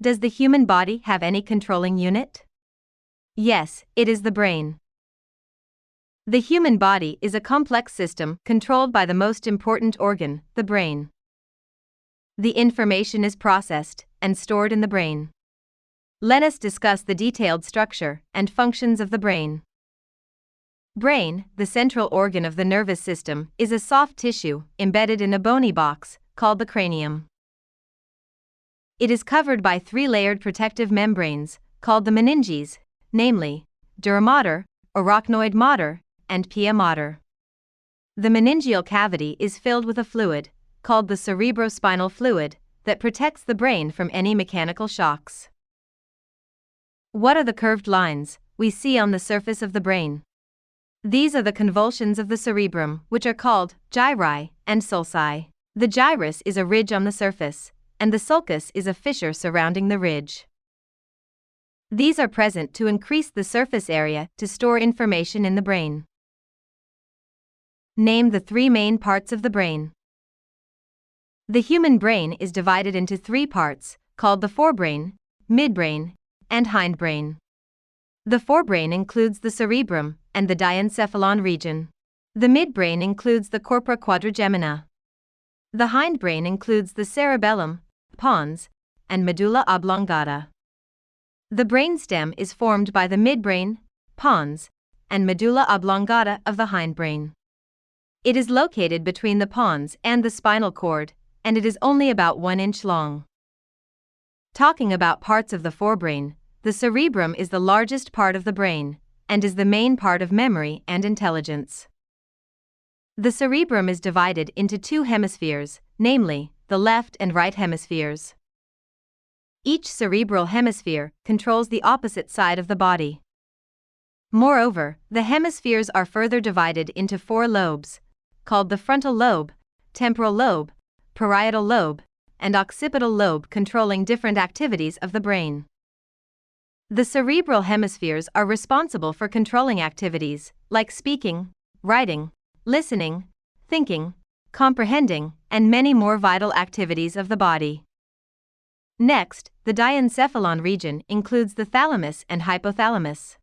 Does the human body have any controlling unit? Yes, it is the brain. The human body is a complex system controlled by the most important organ, the brain. The information is processed and stored in the brain. Let us discuss the detailed structure and functions of the brain. Brain, the central organ of the nervous system, is a soft tissue embedded in a bony box called the cranium. It is covered by three-layered protective membranes called the meninges, namely dura mater, arachnoid mater, and pia mater. The meningeal cavity is filled with a fluid called the cerebrospinal fluid that protects the brain from any mechanical shocks. What are the curved lines we see on the surface of the brain? These are the convolutions of the cerebrum, which are called gyri and sulci. The gyrus is a ridge on the surface, and the sulcus is a fissure surrounding the ridge. These are present to increase the surface area to store information in the brain. Name the three main parts of the brain. The human brain is divided into three parts, called the forebrain, midbrain, and hindbrain. The forebrain includes the cerebrum and the diencephalon region. The midbrain includes the corpora quadrigemina. The hindbrain includes the cerebellum, pons, and medulla oblongata. The brainstem is formed by the midbrain, pons, and medulla oblongata of the hindbrain. It is located between the pons and the spinal cord, and it is only about 1 inch long. Talking about parts of the forebrain, the cerebrum is the largest part of the brain, and is the main part of memory and intelligence. The cerebrum is divided into two hemispheres, namely, the left and right hemispheres. Each cerebral hemisphere controls the opposite side of the body. Moreover, the hemispheres are further divided into 4 lobes, called the frontal lobe, temporal lobe, parietal lobe, and occipital lobe, controlling different activities of the brain. The cerebral hemispheres are responsible for controlling activities like speaking, writing, listening, thinking, comprehending, and many more vital activities of the body. Next, the diencephalon region includes the thalamus and hypothalamus.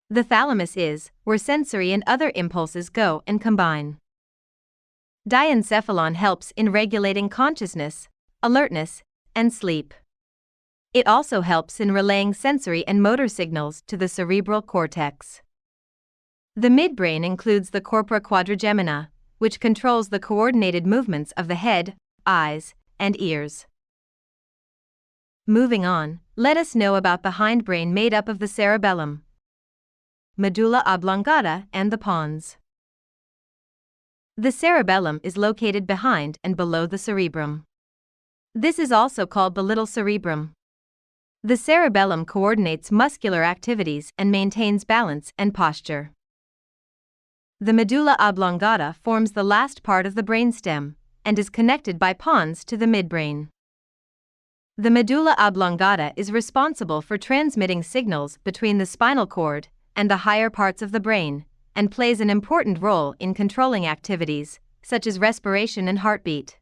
The thalamus is where sensory and other impulses go and combine. Diencephalon helps in regulating consciousness, alertness, and sleep. It also helps in relaying sensory and motor signals to the cerebral cortex. The midbrain includes the corpora quadrigemina, which controls the coordinated movements of the head, eyes, and ears. Moving on, let us know about the hindbrain made up of the cerebellum, medulla oblongata, and the pons. The cerebellum is located behind and below the cerebrum. This is also called the little cerebrum. The cerebellum coordinates muscular activities and maintains balance and posture. The medulla oblongata forms the last part of the brainstem and is connected by pons to the midbrain. The medulla oblongata is responsible for transmitting signals between the spinal cord and the higher parts of the brain, and plays an important role in controlling activities such as respiration and heartbeat.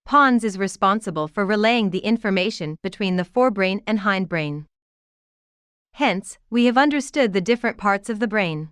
Pons is responsible for relaying the information between the forebrain and hindbrain. Hence, we have understood the different parts of the brain.